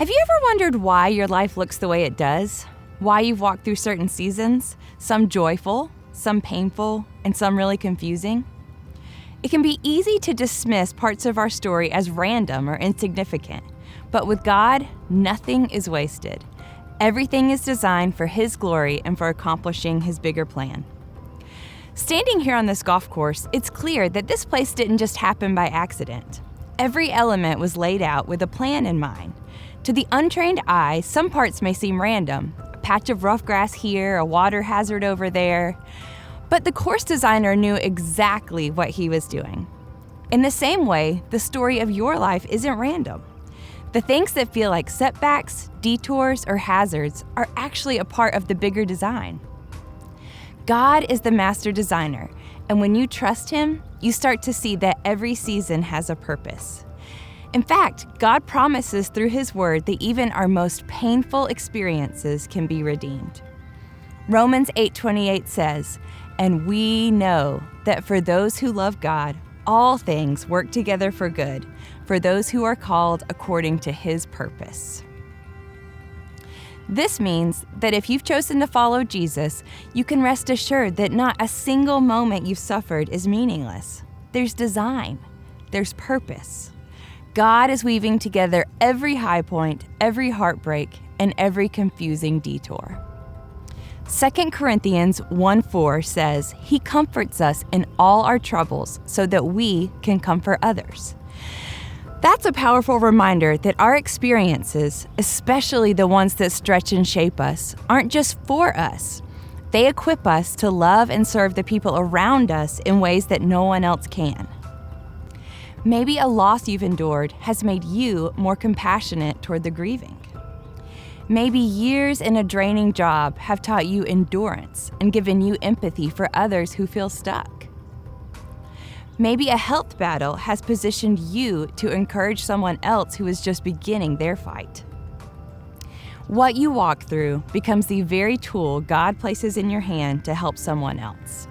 Have you ever wondered why your life looks the way it does? Why you've walked through certain seasons, some joyful, some painful, and some really confusing? It can be easy to dismiss parts of our story as random or insignificant, but with God, nothing is wasted. Everything is designed for His glory and for accomplishing His bigger plan. Standing here on this golf course, it's clear that this place didn't just happen by accident. Every element was laid out with a plan in mind. To the untrained eye, some parts may seem random, a patch of rough grass here, a water hazard over there, but the course designer knew exactly what he was doing. In the same way, the story of your life isn't random. The things that feel like setbacks, detours, or hazards are actually a part of the bigger design. God is the master designer, and when you trust Him, you start to see that every season has a purpose. In fact, God promises through His Word that even our most painful experiences can be redeemed. Romans 8:28 says, "And we know that for those who love God, all things work together for good, for those who are called according to His purpose." This means that if you've chosen to follow Jesus, you can rest assured that not a single moment you've suffered is meaningless. There's design. There's purpose. God is weaving together every high point, every heartbreak, and every confusing detour. 2 Corinthians 1:4 says, "He comforts us in all our troubles so that we can comfort others." That's a powerful reminder that our experiences, especially the ones that stretch and shape us, aren't just for us. They equip us to love and serve the people around us in ways that no one else can. Maybe a loss you've endured has made you more compassionate toward the grieving. Maybe years in a draining job have taught you endurance and given you empathy for others who feel stuck. Maybe a health battle has positioned you to encourage someone else who is just beginning their fight. What you walk through becomes the very tool God places in your hand to help someone else.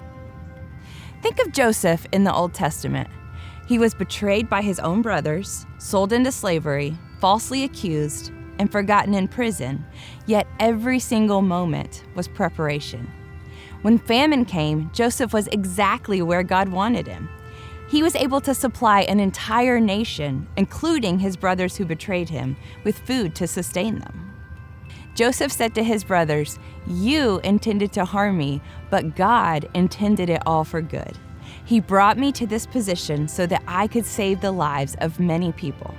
Think of Joseph in the Old Testament. He was betrayed by his own brothers, sold into slavery, falsely accused, and forgotten in prison, yet every single moment was preparation. When famine came, Joseph was exactly where God wanted him. He was able to supply an entire nation, including his brothers who betrayed him, with food to sustain them. Joseph said to his brothers, "You intended to harm me, but God intended it all for good. He brought me to this position so that I could save the lives of many people."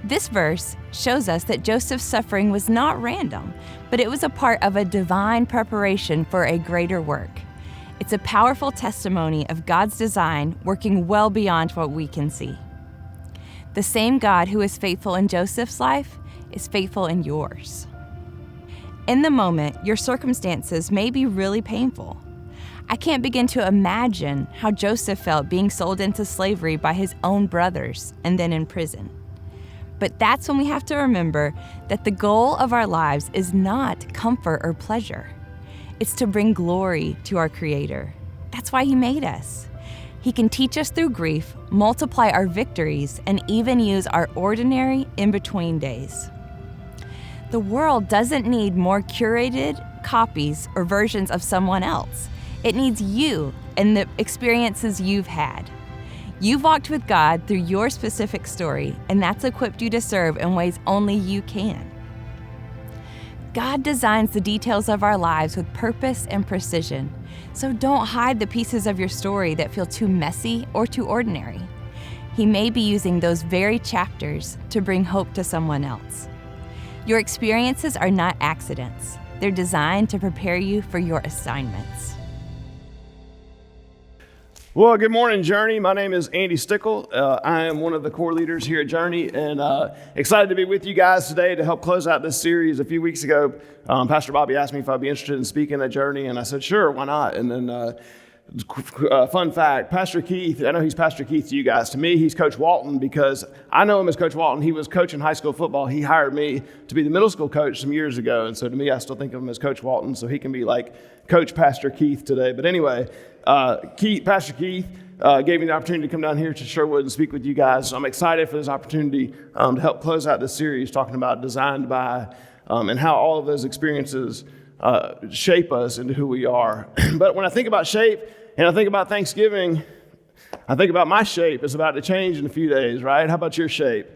This verse shows us that Joseph's suffering was not random, but it was a part of a divine preparation for a greater work. It's a powerful testimony of God's design working well beyond what we can see. The same God who is faithful in Joseph's life is faithful in yours. In the moment, your circumstances may be really painful. I can't begin to imagine how Joseph felt being sold into slavery by his own brothers and then in prison. But that's when we have to remember that the goal of our lives is not comfort or pleasure. It's to bring glory to our Creator. That's why He made us. He can teach us through grief, multiply our victories, and even use our ordinary in-between days. The world doesn't need more curated copies or versions of someone else. It needs you and the experiences you've had. You've walked with God through your specific story, and that's equipped you to serve in ways only you can. God designs the details of our lives with purpose and precision, so don't hide the pieces of your story that feel too messy or too ordinary. He may be using those very chapters to bring hope to someone else. Your experiences are not accidents. They're designed to prepare you for your assignments. Well, good morning, Journey. My name is Andy Stickel. I am one of the core leaders here at Journey, and excited to be with you guys today to help close out this series. A few weeks ago, Pastor Bobby asked me if I'd be interested in speaking at Journey, and I said, sure, why not? And then Fun fact, Pastor Keith, I know he's Pastor Keith to you guys. To me, he's Coach Walton because I know him as Coach Walton. He was coaching high school football. He hired me to be the middle school coach some years ago. And so to me, I still think of him as Coach Walton. So he can be like Coach Pastor Keith today. But anyway, Pastor Keith gave me the opportunity to come down here to Sherwood and speak with you guys. So I'm excited for this opportunity to help close out this series talking about Designed By and how all of those experiences shape us into who we are. But when I think about shape and I think about Thanksgiving, I think about my shape. It's about to change in a few days, right? How about your shape?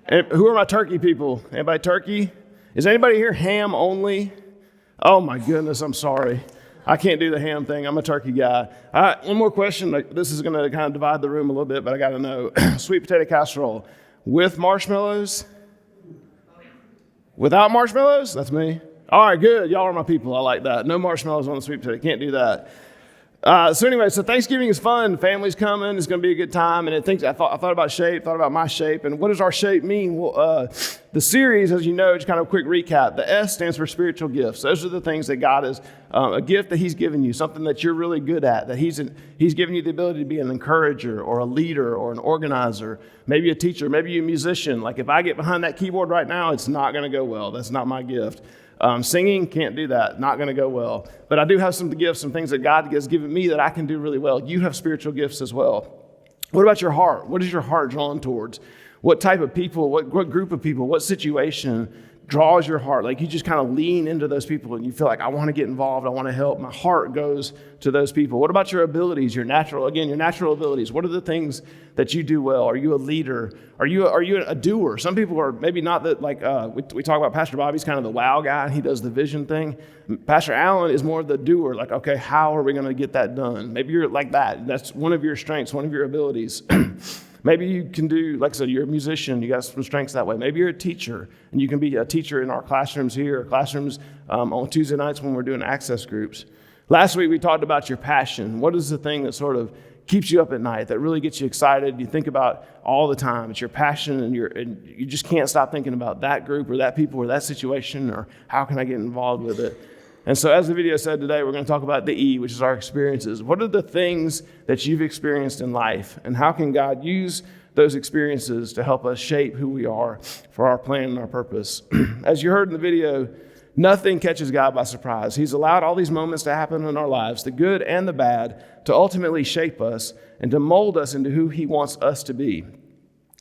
And who are my turkey people? Anybody turkey? Is anybody here ham only? Oh my goodness, I'm sorry. I can't do the ham thing. I'm a turkey guy. All right, one more question. This is going to kind of divide the room a little bit, but I got to know. Sweet potato casserole with marshmallows? Without marshmallows? That's me. All right, good. Y'all are my people. I like that. No marshmallows on the sweet potato. Can't do that. So Thanksgiving is fun. Family's coming. It's going to be a good time. And I thought about shape, thought about my shape. And what does our shape mean? Well, the series, as you know, just kind of a quick recap. The S stands for spiritual gifts. Those are the things that God is, a gift that he's given you, something that you're really good at, that he's given you the ability to be an encourager or a leader or an organizer, maybe a teacher, maybe a musician. Like if I get behind that keyboard right now, it's not going to go well. That's not my gift. Singing, can't do that. Not going to go well. But I do have some gifts, some things that God has given me that I can do really well. You have spiritual gifts as well. What about your heart? What is your heart drawn towards? What type of people, what group of people, what situation draws your heart? Like you just kind of lean into those people and you feel like, I want to get involved. I want to help. My heart goes to those people. What about your abilities, your natural abilities? What are the things that you do well? Are you a leader? Are you a doer? Some people are maybe not that, like we talk about Pastor Bobby's kind of the wow guy. And he does the vision thing. Pastor Allen is more of the doer. Like, okay, how are we going to get that done? Maybe you're like that. That's one of your strengths, one of your abilities. Maybe you can do, like I said, you're a musician. You got some strengths that way. Maybe you're a teacher, and you can be a teacher in our classrooms here, or classrooms on Tuesday nights when we're doing access groups. Last week, we talked about your passion. What is the thing that sort of keeps you up at night, that really gets you excited, you think about all the time? It's your passion, and you just can't stop thinking about that group or that people or that situation, or how can I get involved with it? And so as the video said today, we're going to talk about the E, which is our experiences. What are the things that you've experienced in life? And how can God use those experiences to help us shape who we are for our plan and our purpose? As you heard in the video, nothing catches God by surprise. He's allowed all these moments to happen in our lives, the good and the bad, to ultimately shape us and to mold us into who he wants us to be.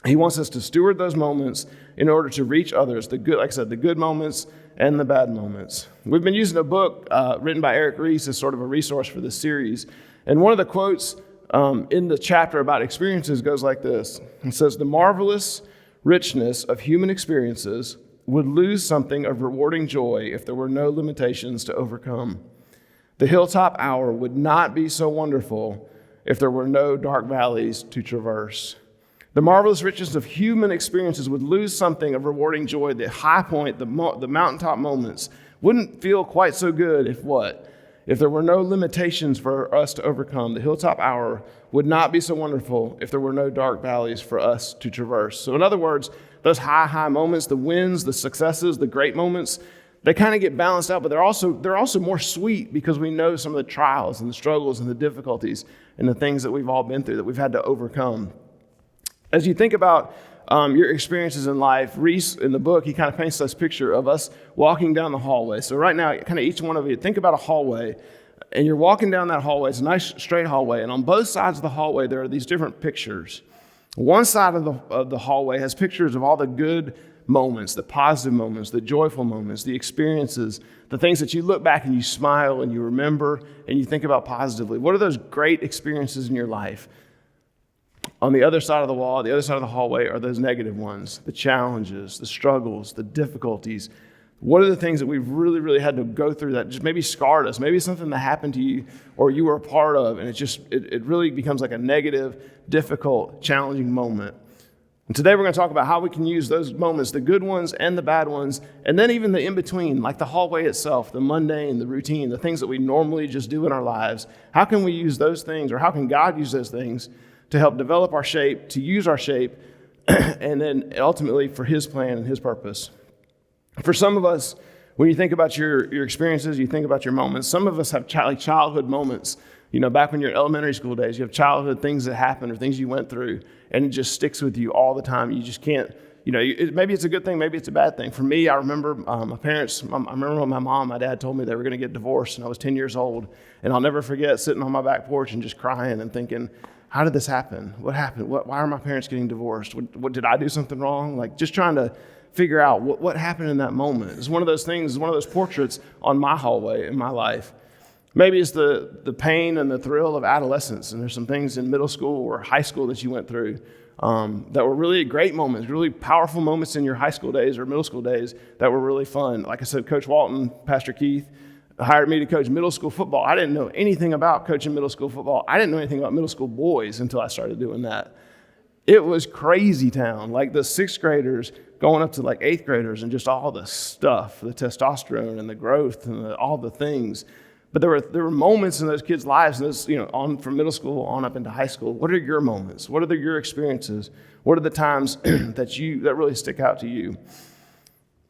He wants us to steward those moments in order to reach others, the good, like I said, the good moments and the bad moments. We've been using a book written by Eric Rees as sort of a resource for this series. And one of the quotes in the chapter about experiences goes like this. It says, "The marvelous richness of human experiences would lose something of rewarding joy if there were no limitations to overcome. The hilltop hour would not be so wonderful if there were no dark valleys to traverse. The marvelous richness of human experiences would lose something of rewarding joy. The high point, the mountaintop moments wouldn't feel quite so good if what? If there were no limitations for us to overcome. The hilltop hour would not be so wonderful if there were no dark valleys for us to traverse." So in other words, those high moments, the wins, the successes, the great moments, they kind of get balanced out, but they're also more sweet because we know some of the trials and the struggles and the difficulties and the things that we've all been through that we've had to overcome. As you think about your experiences in life, Reese, in the book, he kind of paints this picture of us walking down the hallway. So right now, kind of each one of you, think about a hallway, and you're walking down that hallway. It's a nice straight hallway, and on both sides of the hallway, there are these different pictures. One side of the hallway has pictures of all the good moments, the positive moments, the joyful moments, the experiences, the things that you look back and you smile and you remember and you think about positively. What are those great experiences in your life? On the other side of the wall, the other side of the hallway are those negative ones, the challenges, the struggles, the difficulties. What are the things that we've really, really had to go through that just maybe scarred us? Maybe something that happened to you or you were a part of, and it really becomes like a negative, difficult, challenging moment. And today we're going to talk about how we can use those moments, the good ones and the bad ones, and then even the in-between, like the hallway itself, the mundane, the routine, the things that we normally just do in our lives. How can we use those things, or how can God use those things to help develop our shape, to use our shape, and then ultimately for his plan and his purpose? For some of us, when you think about your experiences, you think about your moments, some of us have childhood moments Back when you're in elementary school days, you have childhood things that happen or things you went through, and it just sticks with you all the time. You just can't, maybe it's a good thing, maybe it's a bad thing. For me, I remember my parents, I remember when my dad told me they were going to get divorced, and I was 10 years old. And I'll never forget sitting on my back porch and just crying and thinking, how did this happen? What happened? Why are my parents getting divorced? What did I do something wrong? Like, just trying to figure out what happened in that moment. It's one of those things, one of those portraits on my hallway in my life. Maybe it's the pain and the thrill of adolescence, and there's some things in middle school or high school that you went through that were really great moments, really powerful moments in your high school days or middle school days that were really fun. Like I said, Coach Walton, Pastor Keith, hired me to coach middle school football. I didn't know anything about coaching middle school football. I didn't know anything about middle school boys until I started doing that. It was crazy town, like the sixth graders going up to like eighth graders and just all the stuff, the testosterone and the growth and all the things. But there were moments in those kids' lives, and those, on from middle school on up into high school. What are your moments? What are your experiences? What are the times that really stick out to you?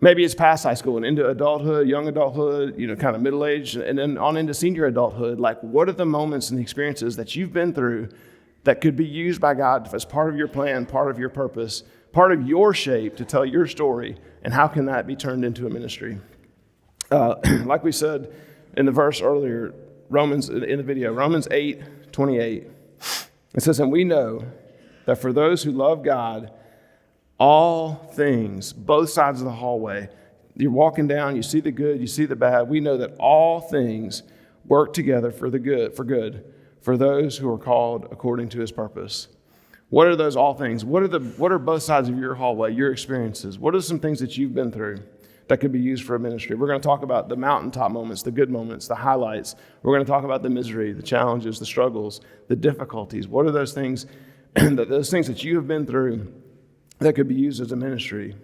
Maybe it's past high school and into adulthood, young adulthood, kind of middle age, and then on into senior adulthood. Like, what are the moments and the experiences that you've been through that could be used by God as part of your plan, part of your purpose, part of your shape to tell your story, and how can that be turned into a ministry? Like we said in the verse earlier, Romans 8:28, it says, and we know that for those who love God, all things, both sides of the hallway, you're walking down, you see the good, you see the bad. We know that all things work together for good, for those who are called according to his purpose. What are those all things? What are both sides of your hallway, your experiences? What are some things that you've been through that could be used for a ministry? We're going to talk about the mountaintop moments, the good moments, the highlights. We're going to talk about the misery, the challenges, the struggles, the difficulties. What are those things, those things that you have been through that could be used as a ministry?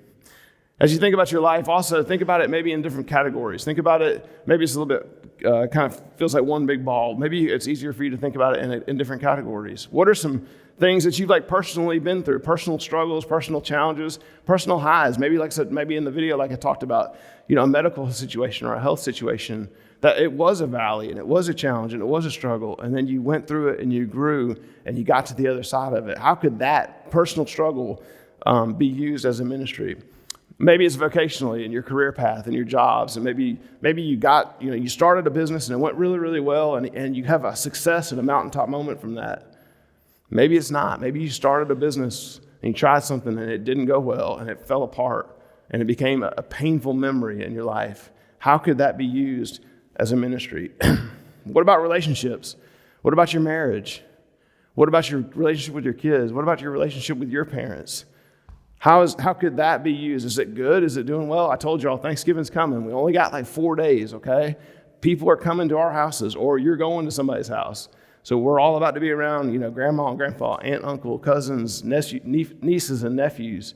As you think about your life, also think about it maybe in different categories. Think about it, maybe it's a little bit, kind of feels like one big ball. Maybe it's easier for you to think about it in different categories. What are some things that you've personally been through, personal struggles, personal challenges, personal highs? Maybe like I said, maybe in the video like I talked about, a medical situation or a health situation, that it was a valley and it was a challenge and it was a struggle, and then you went through it and you grew and you got to the other side of it. How could that personal struggle be used as a ministry? Maybe it's vocationally in your career path and your jobs, and maybe you got, you started a business and it went really, really well, and you have a success and a mountaintop moment from that. Maybe it's not. Maybe you started a business and you tried something and it didn't go well and it fell apart and it became a painful memory in your life. How could that be used as a ministry? What about relationships? What about your marriage? What about your relationship with your kids? What about your relationship with your parents? How could that be used? Is it good? Is it doing well? I told y'all Thanksgiving's coming. We only got like 4 days, okay? People are coming to our houses, or you're going to somebody's house. So we're all about to be around, grandma and grandpa, aunt, uncle, cousins, nieces and nephews.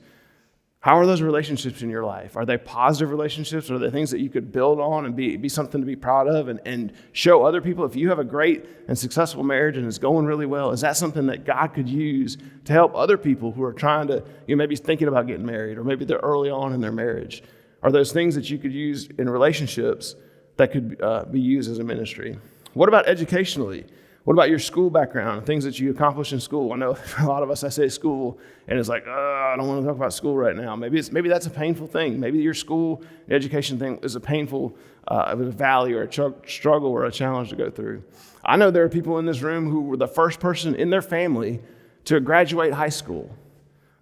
How are those relationships in your life? Are they positive relationships? Are they things that you could build on and be something to be proud of and show other people? If you have a great and successful marriage and it's going really well, is that something that God could use to help other people who are trying to, maybe thinking about getting married, or maybe they're early on in their marriage? Are those things that you could use in relationships that could be used as a ministry? What about educationally? What about your school background, things that you accomplished in school? I know for a lot of us, I say school, and it's like, I don't want to talk about school right now. Maybe that's a painful thing. Maybe your school education thing is a painful valley or a struggle or a challenge to go through. I know there are people in this room who were the first person in their family to graduate high school.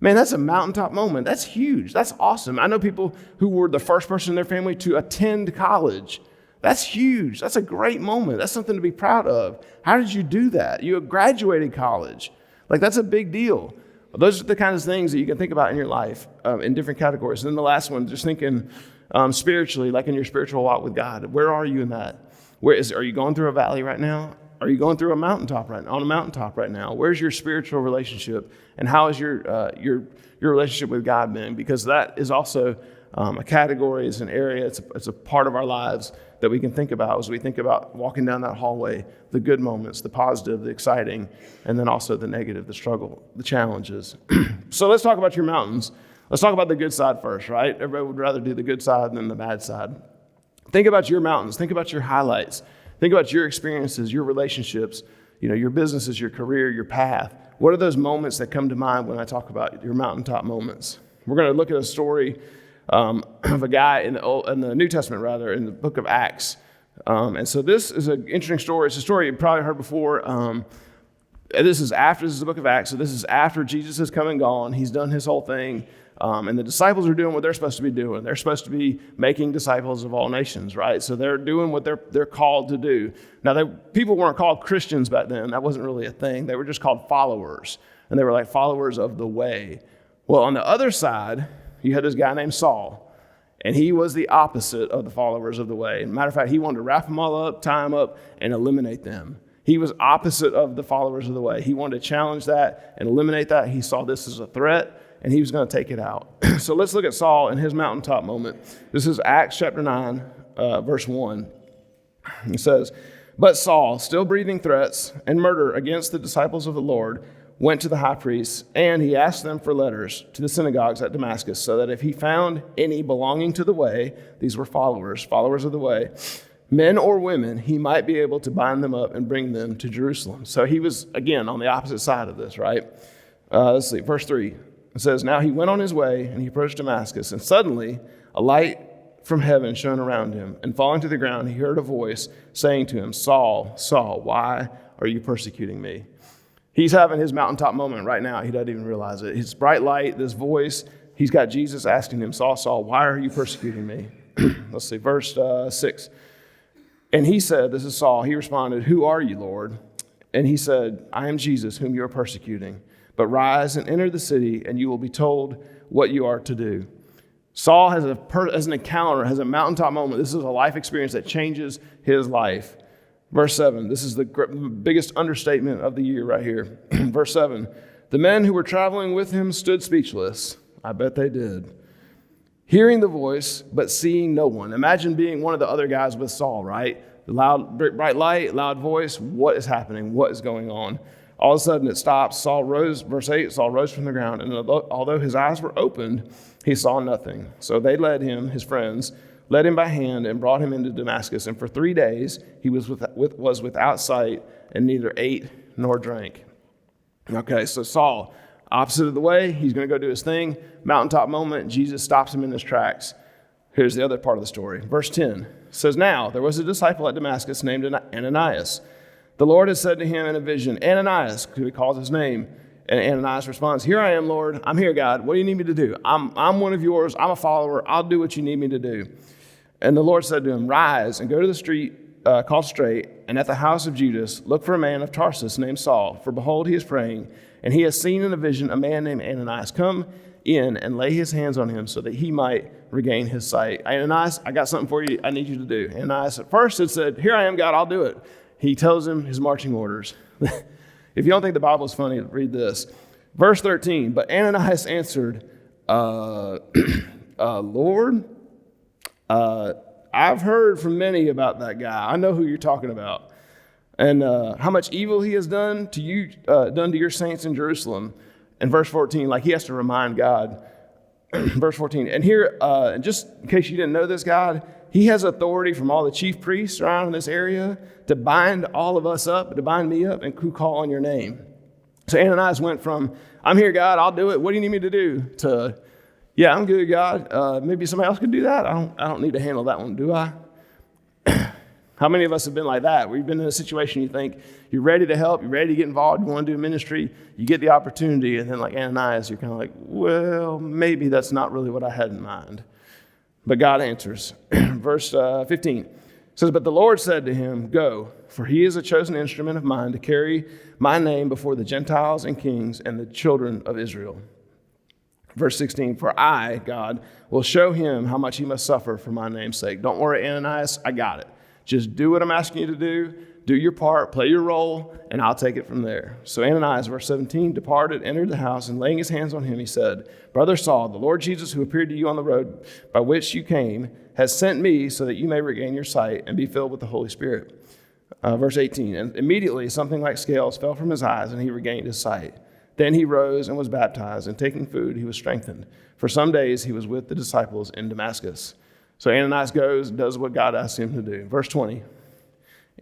Man, that's a mountaintop moment. That's huge. That's awesome. I know people who were the first person in their family to attend college. That's huge. That's a great moment. That's something to be proud of. How did you do that? You graduated college. That's a big deal. Those are the kinds of things that you can think about in your life in different categories. And then the last one, just thinking spiritually, like in your spiritual walk with God. Where are you in that? Are you going through a valley right now? Are you going through a mountaintop right now? Where's your spiritual relationship? And how is your relationship with God been? Because that is also a category, it's an area, it's a part of our lives that we can think about as we think about walking down that hallway, the good moments, the positive, the exciting, and then also the negative, the struggle, the challenges. So let's talk about your mountains. Let's talk about the good side first, right? Everybody would rather do the good side than the bad side. Think about your mountains. Think about your highlights. Think about your experiences, your relationships, your businesses, your career, your path. What are those moments that come to mind when I talk about your mountaintop moments? We're going to look at a story of a guy in the New Testament, in the book of Acts. And so this is an interesting story. It's a story you've probably heard before. This is the book of Acts, so this is after Jesus has come and gone. He's done his whole thing. And the disciples are doing what they're supposed to be doing. They're supposed to be making disciples of all nations, right? So they're doing what they're called to do. Now, people weren't called Christians back then. That wasn't really a thing. They were just called followers. And they were like followers of the way. Well, on the other side, you had this guy named Saul. And he was the opposite of the followers of the way. Matter of fact, he wanted to wrap them all up, tie them up, and eliminate them. He was opposite of the followers of the way. He wanted to challenge that and eliminate that. He saw this as a threat, and he was going to take it out. So let's look at Saul and his mountaintop moment. This is Acts chapter 9, verse 1. It says, "But Saul, still breathing threats and murder against the disciples of the Lord, went to the high priests, and he asked them for letters to the synagogues at Damascus, so that if he found any belonging to the way," these were followers of the way, "men or women, he might be able to bind them up and bring them to Jerusalem." So he was, again, on the opposite side of this, right? Let's see, verse 3. It says, "Now he went on his way, and he approached Damascus, and suddenly a light from heaven shone around him. And falling to the ground, he heard a voice saying to him, 'Saul, Saul, why are you persecuting me?'" He's having his mountaintop moment right now. He doesn't even realize it. His bright light, this voice, he's got Jesus asking him, "Saul, Saul, why are you persecuting me?" Let's see, verse 6. "And he said," this is Saul, he responded, "Who are you, Lord?" And he said, "I am Jesus, whom you are persecuting. But rise and enter the city, and you will be told what you are to do." Saul has an encounter, has a mountaintop moment. This is a life experience that changes his life. Verse 7, this is the biggest understatement of the year right here. Verse 7, "The men who were traveling with him stood speechless." I bet they did. "Hearing the voice, but seeing no one." Imagine being one of the other guys with Saul, right? The loud, bright light, loud voice. What is happening? What is going on? All of a sudden it stops. Saul rose, verse 8, Saul rose from the ground, and although his eyes were opened, he saw nothing. So they led him, his friends, led him by hand and brought him into Damascus. And for 3 days he was without sight and neither ate nor drank. Okay, so Saul, opposite of the way, he's going to go do his thing. Mountaintop moment, Jesus stops him in his tracks. Here's the other part of the story. Verse 10 says, "Now there was a disciple at Damascus named Ananias. The Lord had said to him in a vision, 'Ananias,'" who he calls his name. And Ananias responds, "Here I am, Lord. I'm here, God. What do you need me to do? I'm one of yours. I'm a follower. I'll do what you need me to do." And the Lord said to him, "Rise and go to the street called Straight, and at the house of Judas, look for a man of Tarsus named Saul. For behold, he is praying, and he has seen in a vision a man named Ananias. Come in and lay his hands on him so that he might regain his sight." "Ananias, I got something for you I need you to do." Ananias at first had said, "Here I am, God. I'll do it." He tells him his marching orders. If you don't think the Bible is funny, read this. Verse 13, "But Ananias answered, Lord, I've heard from many about that guy. I know who you're talking about. And how much evil he has done to you, done to your saints in Jerusalem." And verse 14, like he has to remind God. Verse 14, "And here, and just in case you didn't know this, God, he has authority from all the chief priests around in this area to bind all of us up, to bind me up, and who call on your name." So Ananias went from, "I'm here, God, I'll do it. What do you need me to do?" to, "Yeah, I'm good, God. Maybe somebody else could do that. I don't need to handle that one, do I?" How many of us have been like that? Where you've been in a situation you think you're ready to help, you're ready to get involved, you want to do ministry, you get the opportunity, and then like Ananias, you're kind of like, well, maybe that's not really what I had in mind. But God answers. Verse 15 says, "But the Lord said to him, 'Go, for he is a chosen instrument of mine to carry my name before the Gentiles and kings and the children of Israel.'" Verse 16, "For I, God, will show him how much he must suffer for my name's sake." Don't worry, Ananias, I got it. Just do what I'm asking you to do your part, play your role, and I'll take it from there. So Ananias, verse 17, departed, entered the house, and laying his hands on him, he said, "Brother Saul, the Lord Jesus, who appeared to you on the road by which you came, has sent me so that you may regain your sight and be filled with the Holy Spirit." Verse 18, "And immediately something like scales fell from his eyes, and he regained his sight. Then he rose and was baptized, and taking food, he was strengthened. For some days he was with the disciples in Damascus." So Ananias goes and does what God asked him to do. Verse 20,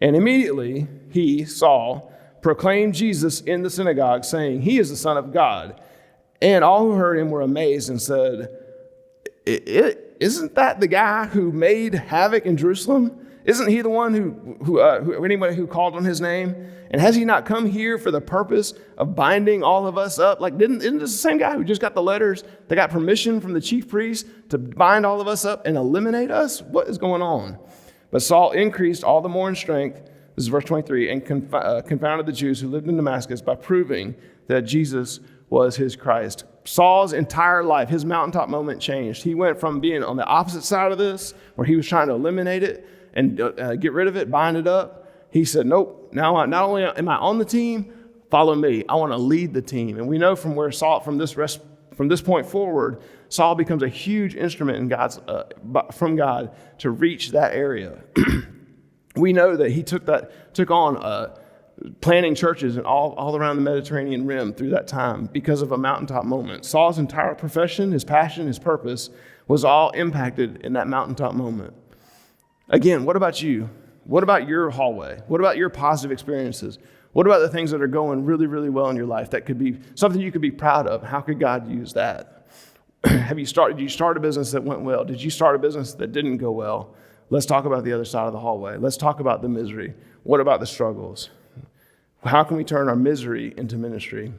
And immediately he, Saul, proclaimed Jesus in the synagogue, saying, "He is the Son of God." And all who heard him were amazed and said, "Isn't that the guy who made havoc in Jerusalem? Isn't he the one who anybody who called on his name? And has he not come here for the purpose of binding all of us up?" Like, isn't this the same guy who just got the letters that got permission from the chief priest to bind all of us up and eliminate us? What is going on? But Saul increased all the more in strength, this is verse 23, and confounded the Jews who lived in Damascus by proving that Jesus was his Christ. Saul's entire life, his mountaintop moment changed. He went from being on the opposite side of this, where he was trying to eliminate it and get rid of it, bind it up. He said, nope, now not only am I on the team, follow me. I want to lead the team. And we know from where Saul, from this point forward, Saul becomes a huge instrument in from God to reach that area. We know that he took on planting churches and all around the Mediterranean rim through that time because of a mountaintop moment. Saul's entire profession, his passion, his purpose was all impacted in that mountaintop moment. Again, what about you? What about your hallway? What about your positive experiences? What about the things that are going really, really well in your life that could be something you could be proud of? How could God use that? Did you start a business that went well? Did you start a business that didn't go well? Let's talk about the other side of the hallway. Let's talk about the misery. What about the struggles? How can we turn our misery into ministry?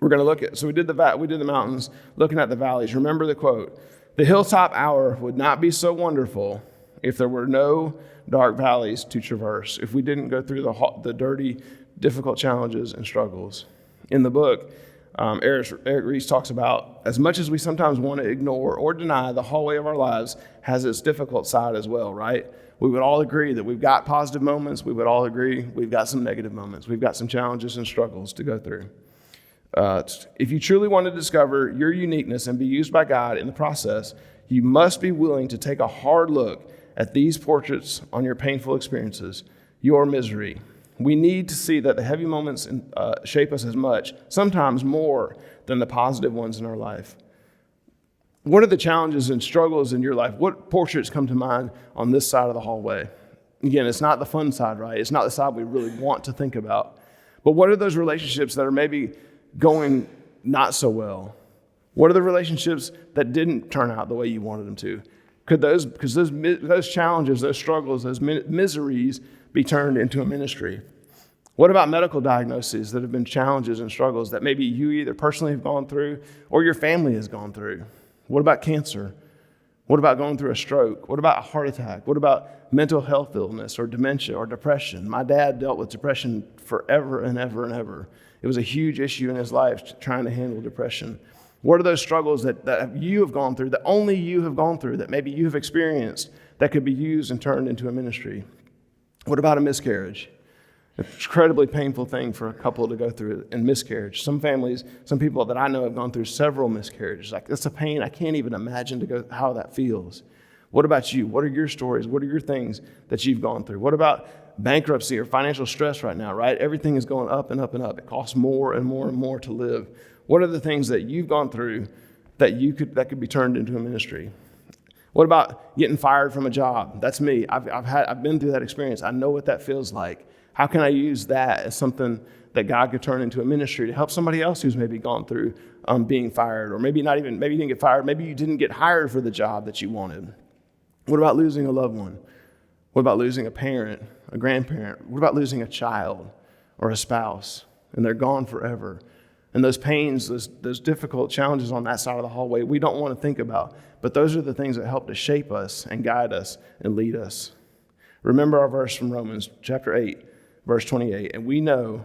We're going to look at, so we did the mountains, looking at the valleys. Remember the quote, "The hilltop hour would not be so wonderful if there were no dark valleys to traverse, if we didn't go through the dirty, difficult challenges and struggles." In the book, Eric Rees talks about, as much as we sometimes want to ignore or deny, the hallway of our lives has its difficult side as well, right? We would all agree that we've got positive moments. We would all agree we've got some negative moments. We've got some challenges and struggles to go through. If you truly want to discover your uniqueness and be used by God in the process, you must be willing to take a hard look at these portraits on your painful experiences, your misery. We need to see that the heavy moments shape us as much, sometimes more, than the positive ones in our life. What are the challenges and struggles in your life? What portraits come to mind on this side of the hallway? Again, it's not the fun side, right? It's not the side we really want to think about. But what are those relationships that are maybe going not so well? What are the relationships that didn't turn out the way you wanted them to? Could those challenges, those struggles, those miseries be turned into a ministry? What about medical diagnoses that have been challenges and struggles that maybe you either personally have gone through or your family has gone through? What about cancer? What about going through a stroke? What about a heart attack? What about mental health illness or dementia or depression? My dad dealt with depression forever and ever and ever. It was a huge issue in his life trying to handle depression. What are those struggles that you have gone through, that only you have gone through, that maybe you have experienced, that could be used and turned into a ministry? What about a miscarriage? An incredibly painful thing for a couple to go through in miscarriage. Some families, some people that I know have gone through several miscarriages. Like, it's a pain I can't even imagine how that feels. What about you? What are your stories? What are your things that you've gone through? What about bankruptcy or financial stress right now, right? Everything is going up and up and up. It costs more and more and more to live. What are the things that you've gone through that could be turned into a ministry? What about getting fired from a job? That's me. I've been through that experience. I know what that feels like. How can I use that as something that God could turn into a ministry to help somebody else who's maybe gone through being fired, or maybe you didn't get fired, maybe you didn't get hired for the job that you wanted? What about losing a loved one? What about losing a parent, a grandparent? What about losing a child or a spouse and they're gone forever? And those pains, those difficult challenges on that side of the hallway, we don't want to think about. But those are the things that help to shape us and guide us and lead us. Remember our verse from Romans chapter 8, verse 28. And we know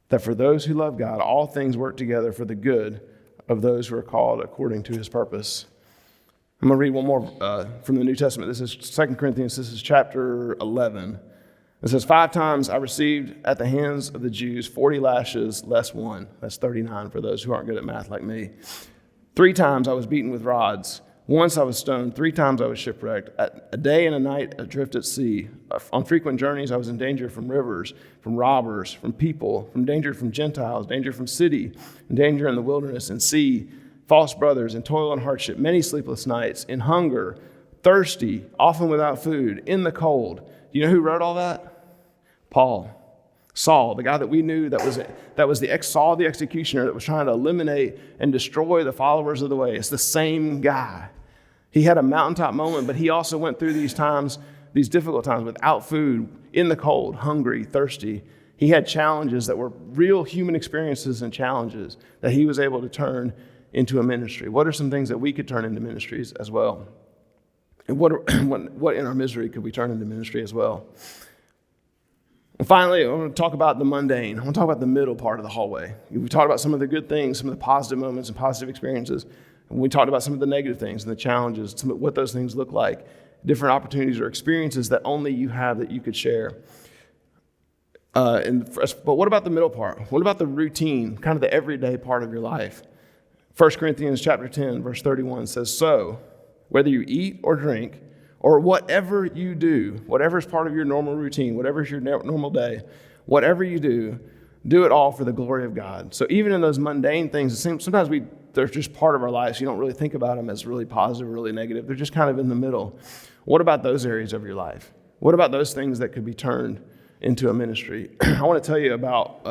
that for those who love God, all things work together for the good of those who are called according to his purpose. I'm going to read one more from the New Testament. This is 2 Corinthians. This is chapter 11. It says, 5 times I received at the hands of the Jews 40 lashes less 1. That's 39 for those who aren't good at math like me. 3 times I was beaten with rods. Once I was stoned. 3 times I was shipwrecked. A day and a night adrift at sea. On frequent journeys I was in danger from rivers, from robbers, from people, from danger from Gentiles, danger from city, and danger in the wilderness and sea, false brothers, and toil and hardship, many sleepless nights, in hunger, thirsty, often without food, in the cold. You know who wrote all that? Paul. Saul, the guy that we knew that was Saul the executioner that was trying to eliminate and destroy the followers of the way. It's the same guy. He had a mountaintop moment, but he also went through these times, these difficult times without food, in the cold, hungry, thirsty. He had challenges that were real human experiences and challenges that he was able to turn into a ministry. What are some things that we could turn into ministries as well? And what in our misery could we turn into ministry as well? And finally, I want to talk about the mundane. I want to talk about the middle part of the hallway. We talked about some of the good things, some of the positive moments and positive experiences. And we talked about some of the negative things and the challenges, what those things look like, different opportunities or experiences that only you have that you could share. But what about the middle part? What about the routine, kind of the everyday part of your life? 1 Corinthians chapter 10, verse 31 says, "So, whether you eat or drink, or whatever you do, whatever is part of your normal routine, whatever is your normal day, whatever you do it all for the glory of God." So even in those mundane things, sometimes they're just part of our lives. You don't really think about them as really positive or really negative. They're just kind of in the middle. What about those areas of your life? What about those things that could be turned into a ministry? I want to tell you about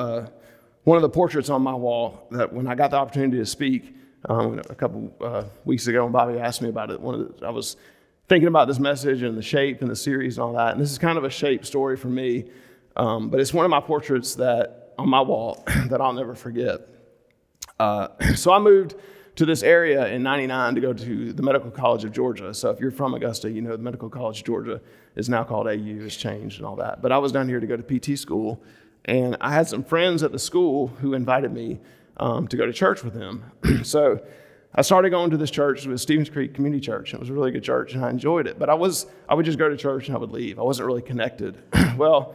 one of the portraits on my wall that when I got the opportunity to speak a couple weeks ago when Bobby asked me about it, I was thinking about this message and the shape and the series and all that. And this is kind of a shape story for me, but it's one of my portraits that on my wall that I'll never forget. So I moved to this area in 99 to go to the Medical College of Georgia. So if you're from Augusta, you know the Medical College of Georgia is now called AU, it's changed and all that. But I was down here to go to PT school, and I had some friends at the school who invited me to go to church with them. So I started going to this church. It was Stevens Creek Community Church. It was a really good church, and I enjoyed it. But I would just go to church, and I would leave. I wasn't really connected. Well,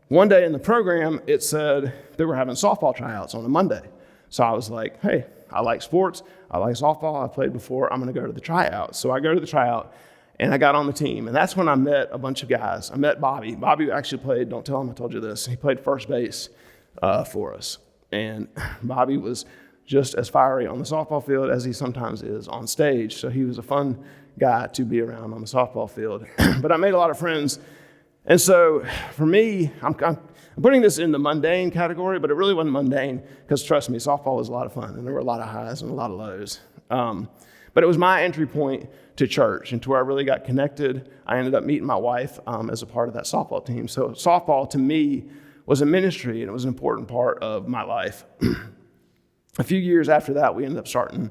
one day in the program, it said they were having softball tryouts on a Monday. So I was like, hey, I like sports. I like softball. I played before. I'm going to go to the tryout. So I go to the tryout, and I got on the team. And that's when I met a bunch of guys. I met Bobby. Bobby actually played, don't tell him I told you this, he played first base for us. And Bobby was just as fiery on the softball field as he sometimes is on stage. So he was a fun guy to be around on the softball field. But I made a lot of friends. And so for me, I'm putting this in the mundane category, but it really wasn't mundane because trust me, softball was a lot of fun and there were a lot of highs and a lot of lows. But it was my entry point to church and to where I really got connected. I ended up meeting my wife as a part of that softball team. So softball to me was a ministry and it was an important part of my life. A few years after that, we ended up starting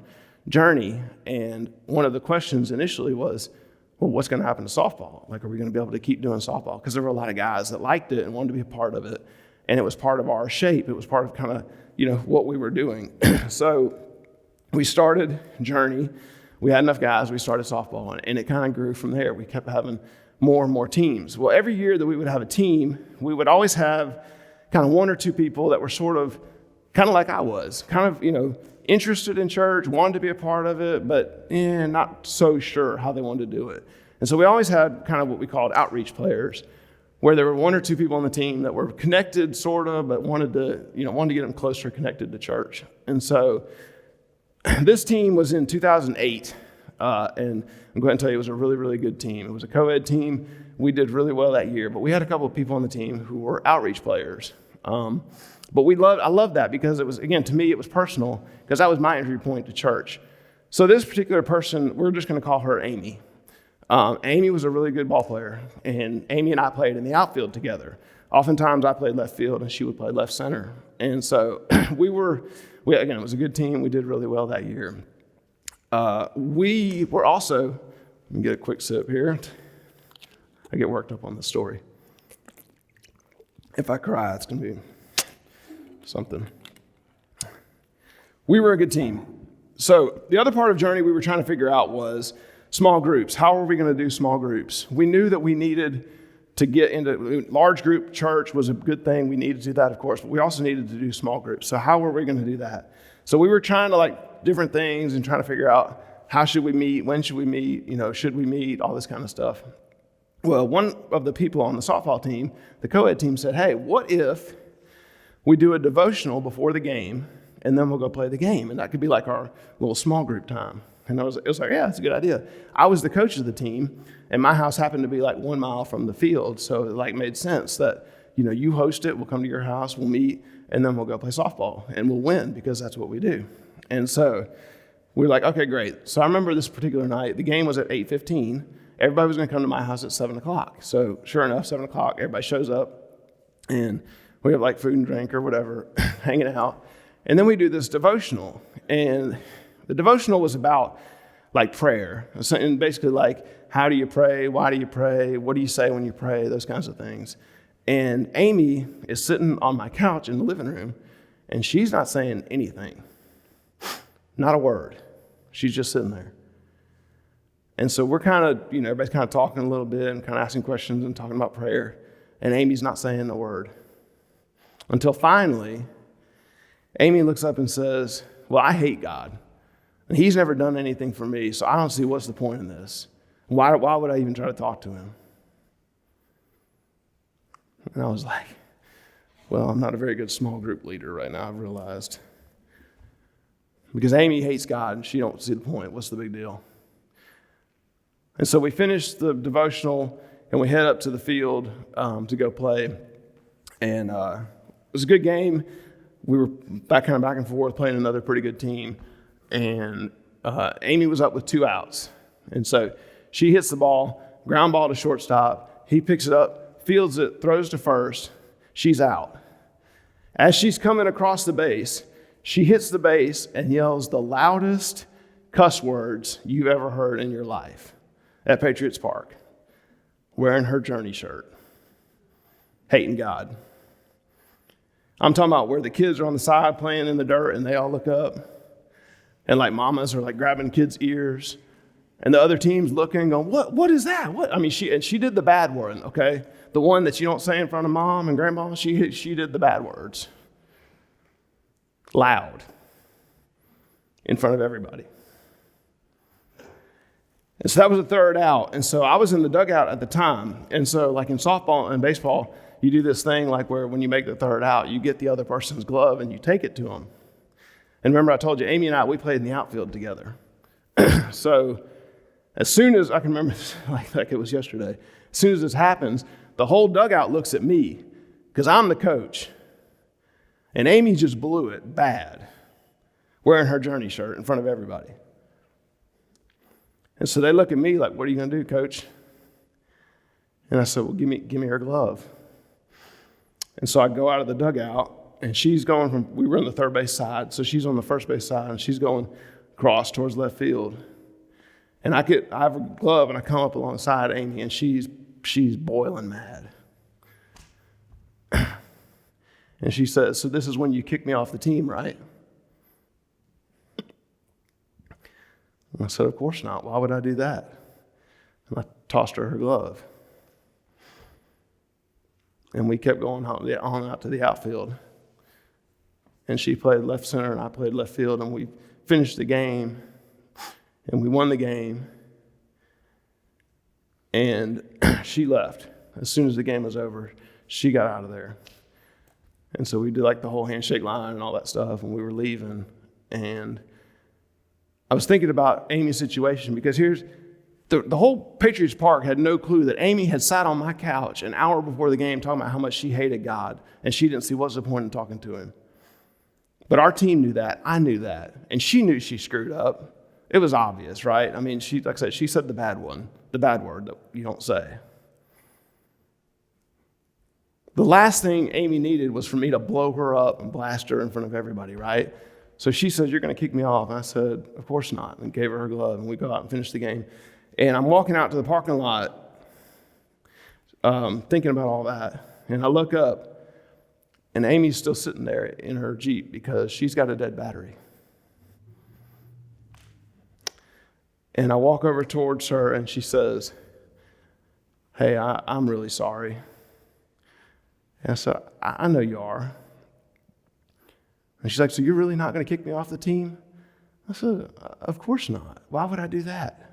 Journey. And one of the questions initially was, well, what's going to happen to softball? Like, are we going to be able to keep doing softball? Because there were a lot of guys that liked it and wanted to be a part of it. And it was part of our shape. It was part of kind of, what we were doing. So we started Journey. We had enough guys. We started softball. And it kind of grew from there. We kept having more and more teams. Well, every year that we would have a team, we would always have kind of one or two people that were sort of kind of like I was, kind of, interested in church, wanted to be a part of it, but not so sure how they wanted to do it. And so we always had kind of what we called outreach players, where there were one or two people on the team that were connected sort of, but wanted to get them closer connected to church. And so this team was in 2008, and I'm going to tell you it was a really, really good team. It was a co-ed team. We did really well that year, but we had a couple of people on the team who were outreach players. But I loved that because it was, again, to me, it was personal because that was my entry point to church. So this particular person, we're just going to call her Amy. Amy was a really good ball player, and Amy and I played in the outfield together. Oftentimes I played left field and she would play left center. And so again, it was a good team. We did really well that year. We were also, let me get a quick sip here. I get worked up on the story. If I cry, it's going to be something. We were a good team. So the other part of Journey we were trying to figure out was small groups. How are we going to do small groups? We knew that we needed to get into large group church was a good thing. We needed to do that, of course, but we also needed to do small groups. So how were we going to do that? So we were trying to different things and trying to figure out how should we meet, when should we meet, should we meet, all this kind of stuff. Well, one of the people on the softball team, the co-ed team, said, hey, what if we do a devotional before the game, and then we'll go play the game? And that could be like our little small group time. And it was like, yeah, that's a good idea. I was the coach of the team, and my house happened to be like 1 mile from the field. So it like made sense that, you host it, we'll come to your house, we'll meet, and then we'll go play softball, and we'll win because that's what we do. And so we were like, okay, great. So I remember this particular night, the game was at 8:15. Everybody was going to come to my house at 7 o'clock. So sure enough, 7 o'clock, everybody shows up, and we have like food and drink or whatever, hanging out. And then we do this devotional. And the devotional was about like prayer. And basically like, how do you pray? Why do you pray? What do you say when you pray? Those kinds of things. And Amy is sitting on my couch in the living room, and she's not saying anything. Not a word. She's just sitting there. And so we're kind of, everybody's kind of talking a little bit and kind of asking questions and talking about prayer. And Amy's not saying a word. Until finally, Amy looks up and says, well, I hate God. And he's never done anything for me, so I don't see what's the point in this. Why would I even try to talk to him? And I was like, well, I'm not a very good small group leader right now, I've realized. Because Amy hates God, and she don't see the point. What's the big deal? And so we finished the devotional, and we head up to the field to go play. And it was a good game. We were back and forth playing another pretty good team. And Amy was up with 2 outs. And so she hits the ball, ground ball to shortstop. He picks it up, fields it, throws to first. She's out. As she's coming across the base, she hits the base and yells the loudest cuss words you've ever heard in your life at Patriots Park, wearing her Journey shirt, hating God. I'm talking about where the kids are on the side playing in the dirt and they all look up, and like mamas are like grabbing kids' ears, and the other team's looking, going, what is that? What? I mean, she did the bad one, okay? The one that you don't say in front of mom and grandma, she did the bad words. Loud. In front of everybody. And so that was the 3rd out. And so I was in the dugout at the time. And so like in softball and baseball, you do this thing like where when you make the 3rd out, you get the other person's glove and you take it to them. And remember I told you, Amy and I, we played in the outfield together. So as soon as I can remember, like it was yesterday, as soon as this happens, the whole dugout looks at me because I'm the coach. And Amy just blew it bad, wearing her Journey shirt in front of everybody. And so they look at me like, what are you going to do, coach? And I said, well, give me her glove. And so I go out of the dugout, and she's going we were on the third base side, so she's on the first base side, and she's going across towards left field. And I have a glove, and I come up alongside Amy, and she's boiling mad. And she says, so this is when you kicked me off the team, right? And I said, of course not. Why would I do that? And I tossed her glove. And we kept going on out to the outfield. And she played left center, and I played left field, and we finished the game, and we won the game. And she left. As soon as the game was over, she got out of there. And so we did like the whole handshake line and all that stuff, and we were leaving. And I was thinking about Amy's situation, because here's the whole Patriots Park had no clue that Amy had sat on my couch an hour before the game talking about how much she hated God, and she didn't see what's the point in talking to him. But our team knew that. I knew that. And she knew she screwed up. It was obvious, right? I mean, like I said, she said the bad word that you don't say. The last thing Amy needed was for me to blow her up and blast her in front of everybody, right? So she said, you're going to kick me off. And I said, of course not, and gave her glove, and we go out and finish the game. And I'm walking out to the parking lot thinking about all that. And I look up, and Amy's still sitting there in her Jeep because she's got a dead battery. And I walk over towards her, and she says, hey, I'm really sorry. And I said, I know you are. And she's like, so you're really not going to kick me off the team? I said, of course not. Why would I do that?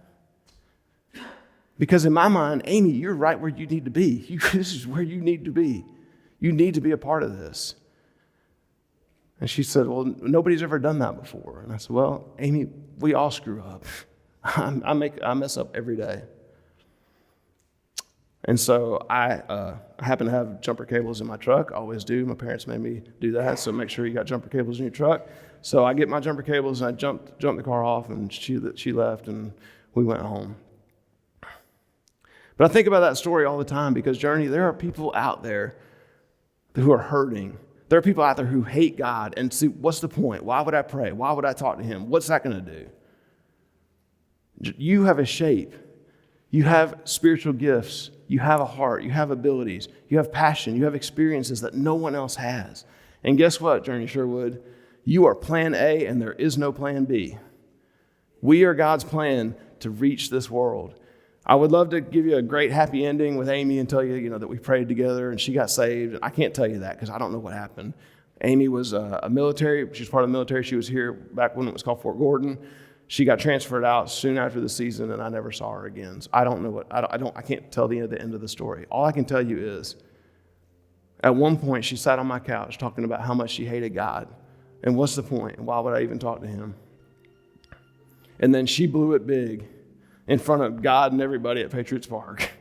Because in my mind, Amy, you're right where you need to be. This is where you need to be. You need to be a part of this. And she said, well, nobody's ever done that before. And I said, well, Amy, we all screw up. I mess up every day. And so I happen to have jumper cables in my truck. I always do. My parents made me do that. So make sure you got jumper cables in your truck. So I get my jumper cables and I jumped the car off, and she left and we went home. But I think about that story all the time because, Journey, there are people out there who are hurting. There are people out there who hate God and see, what's the point? Why would I pray? Why would I talk to him? What's that going to do? You have a shape. You have spiritual gifts. You have a heart. You have abilities. You have passion. You have experiences that no one else has. And guess what, Journey Sherwood? You are plan A and there is no plan B. We are God's plan to reach this world. I would love to give you a great happy ending with Amy and tell you, that we prayed together and she got saved. I can't tell you that because I don't know what happened. Amy was a military. She was part of the military. She was here back when it was called Fort Gordon. She got transferred out soon after the season, and I never saw her again. So I don't know I can't tell the end of the story. All I can tell you is, at one point she sat on my couch talking about how much she hated God, and what's the point, and why would I even talk to him? And then she blew it big in front of God and everybody at Patriots Park.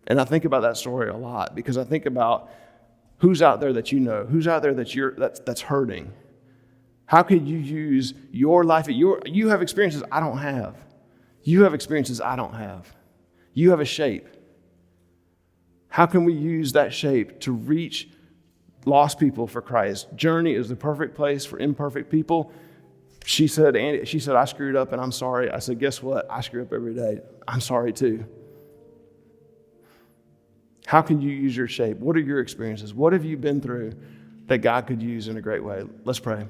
And I think about that story a lot because I think about who's out there that you know, who's out there that's hurting. How could you use your life? You have experiences I don't have. You have experiences I don't have. You have a shape. How can we use that shape to reach lost people for Christ? Journey is the perfect place for imperfect people. She said, I screwed up and I'm sorry. I said, guess what? I screw up every day. I'm sorry too. How can you use your shape? What are your experiences? What have you been through that God could use in a great way? Let's pray.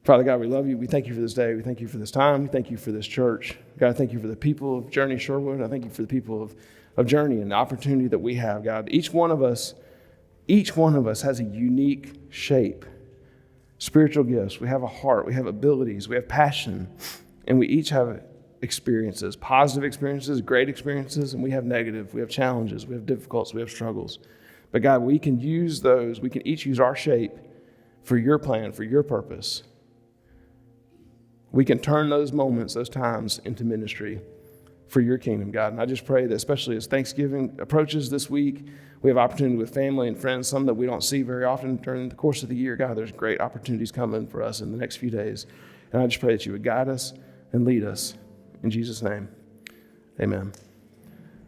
Father God, we love you. We thank you for this day. We thank you for this time. We thank you for this church. God, I thank you for the people of Journey Sherwood. I thank you for the people of Journey and the opportunity that we have, God. Each one of us has a unique shape, spiritual gifts. We have a heart. We have abilities. We have passion. And we each have experiences, positive experiences, great experiences, and we have negative. We have challenges. We have difficulties. We have struggles. But God, we can use those. We can each use our shape for your plan, for your purpose. We can turn those moments, those times into ministry for your kingdom, God. And I just pray that especially as Thanksgiving approaches this week, we have opportunity with family and friends, some that we don't see very often during the course of the year. God, there's great opportunities coming for us in the next few days. And I just pray that you would guide us and lead us. In Jesus' name, amen.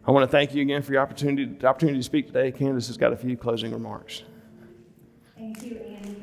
I want to thank you again for your opportunity to speak today. Candace has got a few closing remarks. Thank you, Andy.